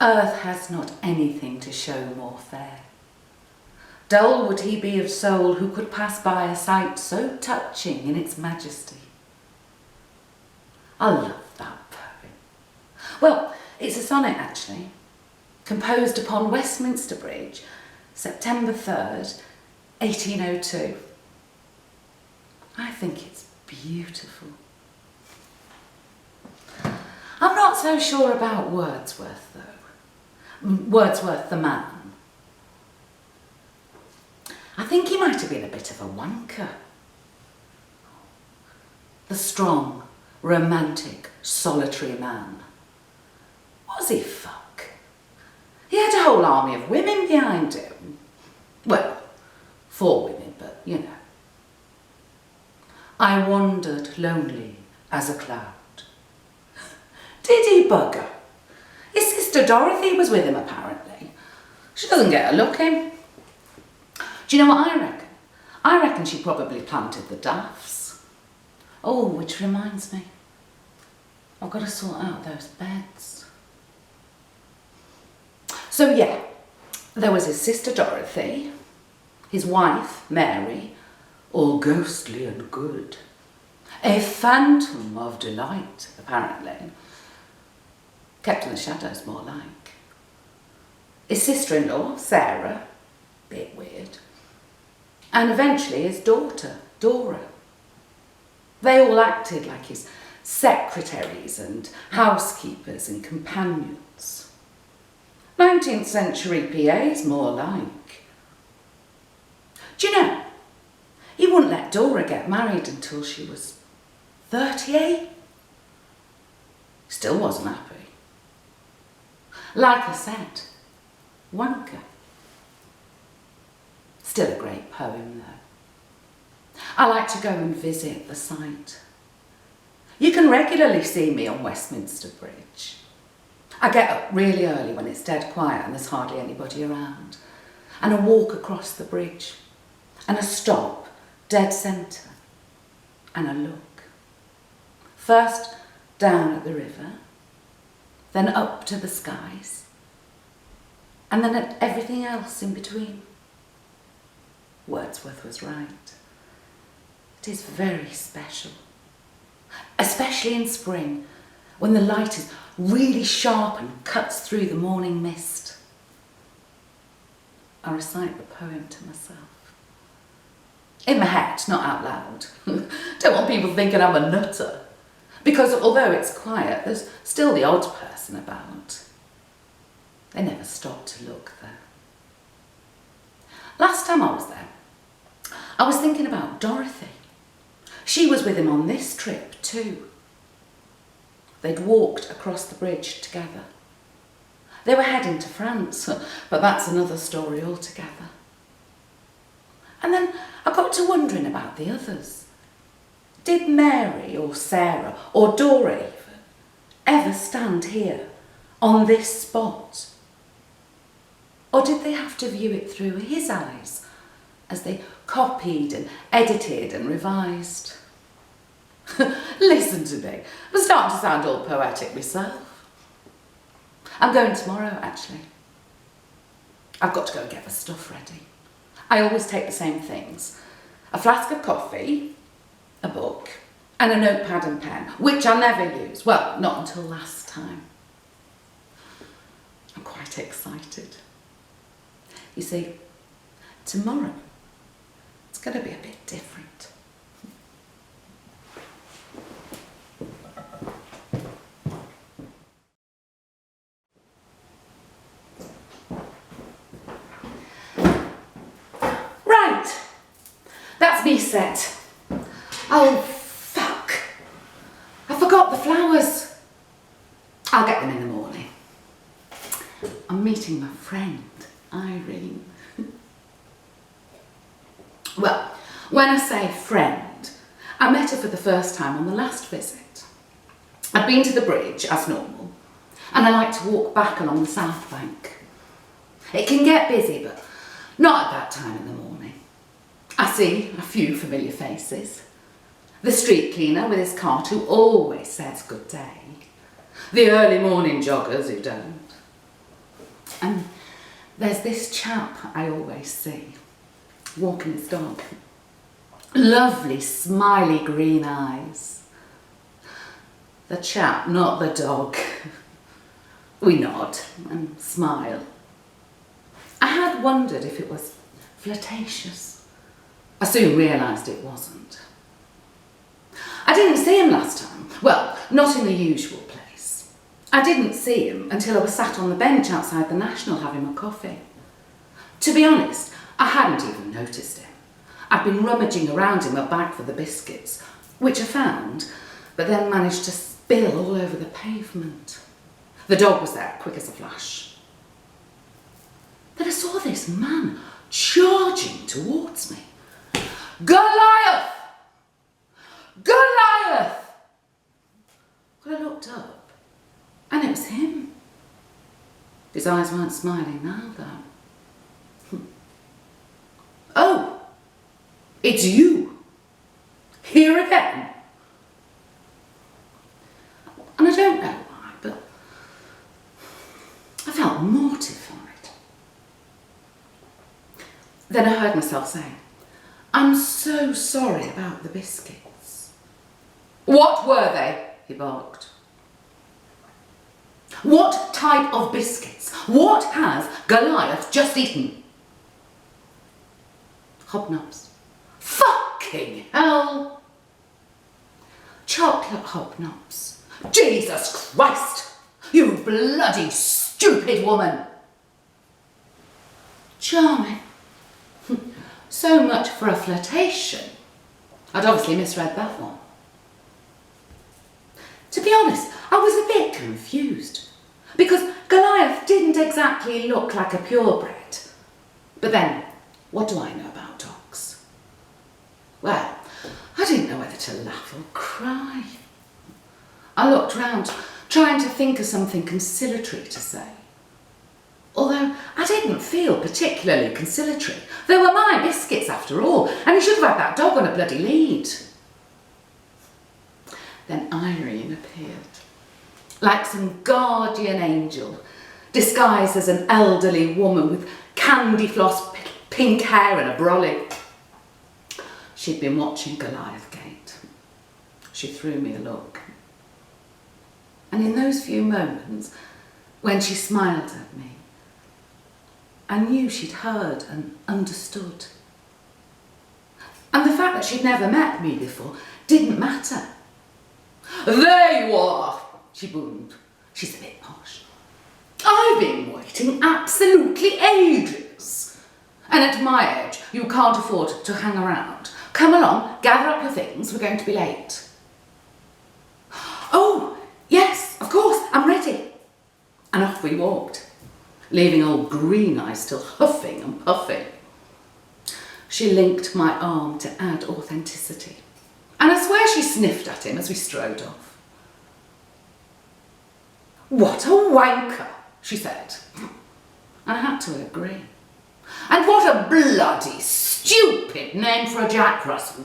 Earth has not anything to show more fair. Dull would he be of soul who could pass by a sight so touching in its majesty. I love that poem. Well, it's a sonnet actually, composed upon Westminster Bridge, September 3rd, 1802. I think it's beautiful. I'm not so sure about Wordsworth though. Wordsworth the man. I think he might have been a bit of a wanker. The strong, romantic, solitary man. Was he fuck? He had a whole army of women behind him. Well, 4 women, but you know. I wandered lonely as a cloud. Did he bugger? His sister Dorothy was with him apparently. She doesn't get a look in. Do you know what I reckon? I reckon she probably planted the daffs. Oh, which reminds me, I've got to sort out those beds. So yeah, there was his sister Dorothy, his wife Mary, all ghostly and good. A phantom of delight, apparently. Kept in the shadows, more like. His sister-in-law, Sarah, bit weird. And eventually his daughter, Dora. They all acted like his secretaries and housekeepers and companions. 19th century PAs, more like. Do you know, he wouldn't let Dora get married until she was 38. Still wasn't happy. Like I said, wanker. Still a great poem though. I like to go and visit the site. You can regularly see me on Westminster Bridge. I get up really early when it's dead quiet and there's hardly anybody around. And I walk across the bridge and I stop dead centre and I look. First down at the river, then up to the skies, and then at everything else in between. Wordsworth was right. It is very special, especially in spring, when the light is really sharp and cuts through the morning mist. I recite the poem to myself. In my head, not out loud. Don't want people thinking I'm a nutter. Because although it's quiet, there's still the odd person about. They never stop to look there. Last time I was there, I was thinking about Dorothy. She was with him on this trip too. They'd walked across the bridge together. They were heading to France, but that's another story altogether. And then I got to wondering about the others. Did Mary or Sarah or Dora even ever stand here on this spot? Or did they have to view it through his eyes as they copied and edited and revised? Listen to me, I'm starting to sound all poetic myself. I'm going tomorrow actually. I've got to go and get the stuff ready. I always take the same things. A flask of coffee, a book, and a notepad and pen, which I never use. Well, not until last time. I'm quite excited. You see, tomorrow, it's going to be a bit different. Right, that's me set. Oh, fuck. I forgot the flowers. I'll get them in the morning. I'm meeting my friend, Irene. Well, when I say friend, I met her for the first time on the last visit. I'd been to the bridge, as normal, and I like to walk back along the south bank. It can get busy, but not at that time in the morning. I see a few familiar faces. The street cleaner with his cart who always says good day. The early morning joggers who don't. And there's this chap I always see, walking his dog. Lovely, smiley green eyes. The chap, not the dog. We nod and smile. I had wondered if it was flirtatious. I soon realised it wasn't. I didn't see him last time. Well, not in the usual place. I didn't see him until I was sat on the bench outside the National having my coffee. To be honest, I hadn't even noticed him. I'd been rummaging around in my bag for the biscuits, which I found, but then managed to spill all over the pavement. The dog was there, quick as a flash. Then I saw this man charging towards me. Goliath! Goliath! Well, I looked up, and it was him. His eyes weren't smiling now, though. Oh, it's you. Here again. And I don't know why, but I felt mortified. Then I heard myself saying, I'm so sorry about the biscuits. What were they? He barked. What type of biscuits? What has Goliath just eaten? Hobnobs. Fucking hell! Chocolate hobnobs. Jesus Christ! You bloody stupid woman! Charming. So much for a flirtation. I'd obviously misread that one. To be honest, I was a bit confused, because Goliath didn't exactly look like a purebred. But then, what do I know about dogs? Well, I didn't know whether to laugh or cry. I looked round, trying to think of something conciliatory to say. Although I didn't feel particularly conciliatory. They were my biscuits after all, and he should have had that dog on a bloody lead. Then Irene appeared, like some guardian angel, disguised as an elderly woman with candy floss pink hair and a brolly. She'd been watching Goliath Gate. She threw me a look. And in those few moments, when she smiled at me, I knew she'd heard and understood. And the fact that she'd never met me before didn't matter. There you are, she boomed. She's a bit posh. I've been waiting absolutely ages. And at my age, you can't afford to hang around. Come along, gather up your things, we're going to be late. Oh, yes, of course, I'm ready. And off we walked, leaving old Green Eye still huffing and puffing. She linked my arm to add authenticity, and I swear she sniffed at him as we strode off. What a wanker, she said. And I had to agree. And what a bloody stupid name for a Jack Russell.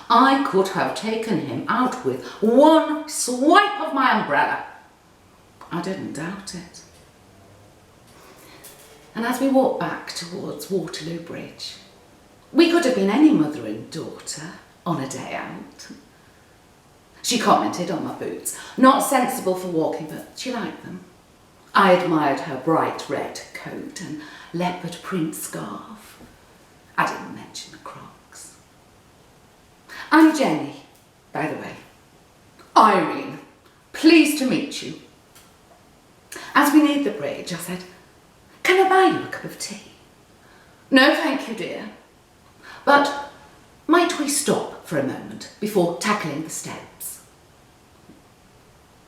I could have taken him out with one swipe of my umbrella. I didn't doubt it. And as we walked back towards Waterloo Bridge, we could have been any mother and daughter on a day out. She commented on my boots. Not sensible for walking, but she liked them. I admired her bright red coat and leopard print scarf. I didn't mention the Crocs. I'm Jenny, by the way. Irene, pleased to meet you. As we neared the bridge, I said, can I buy you a cup of tea? No, thank you, dear. But might we stop for a moment before tackling the steps?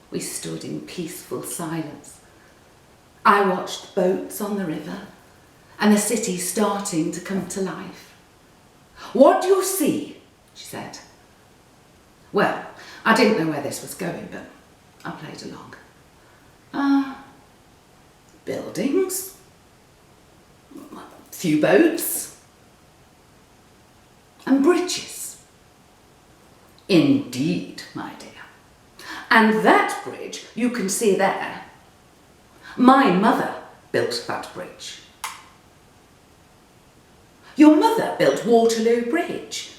We stood in peaceful silence. I watched boats on the river and the city starting to come to life. What do you see? She said. Well, I didn't know where this was going, but I played along. Buildings, a few boats, and bridges. Indeed, my dear. And that bridge you can see there, My mother built that bridge. Your mother built Waterloo Bridge?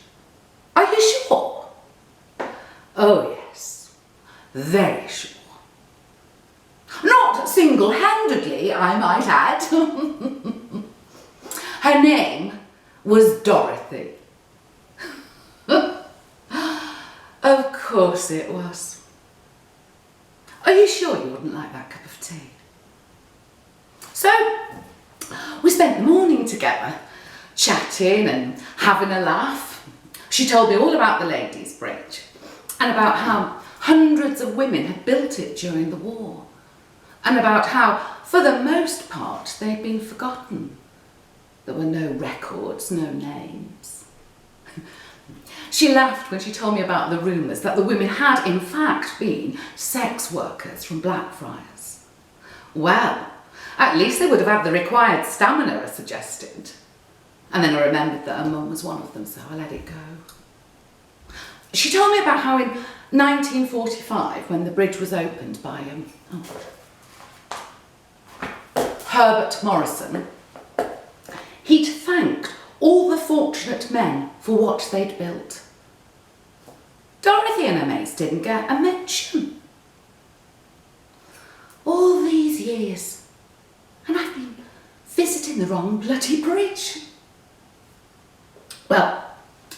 Are you sure? Oh yes, very sure. Not single-handedly, I might add. Her name was Dorothy. Of course it was. Are you sure you wouldn't like that cup of tea? So, we spent the morning together, chatting and having a laugh. She told me all about the ladies' bridge and about how hundreds of women had built it during the war and about how, for the most part, they'd been forgotten. There were no records, no names. She laughed when she told me about the rumours that the women had in fact been sex workers from Blackfriars. Well, at least they would have had the required stamina, I suggested. And then I remembered that her mum was one of them, so I let it go. She told me about how in 1945, when the bridge was opened by Herbert Morrison, he'd thanked all the fortunate men for what they'd built. Dorothy and her mates didn't get a mention. All these years, and I've been visiting the wrong bloody bridge. Well,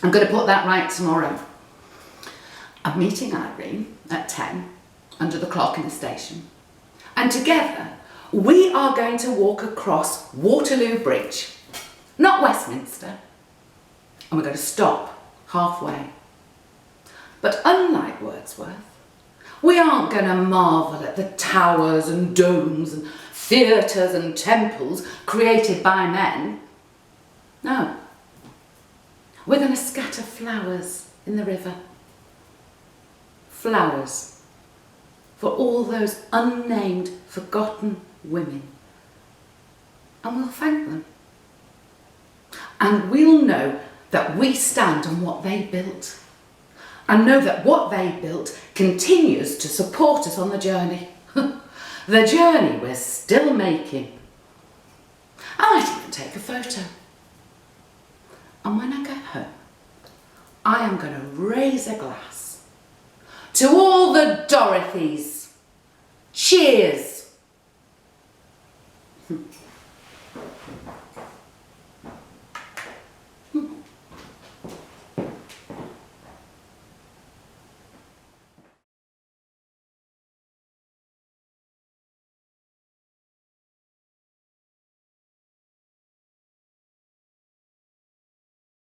I'm going to put that right tomorrow. I'm meeting Irene at 10 under the clock in the station, and together we are going to walk across Waterloo Bridge, not Westminster, and we're going to stop halfway. But unlike Wordsworth, we aren't going to marvel at the towers and domes and theatres and temples created by men. No. We're going to scatter flowers in the river. Flowers for all those unnamed, forgotten women. And we'll thank them. And we'll know that we stand on what they built. And know that what they built continues to support us on the journey. The journey we're still making. I might even take a photo. And when I get home, I am going to raise a glass to all the Dorothys. Cheers!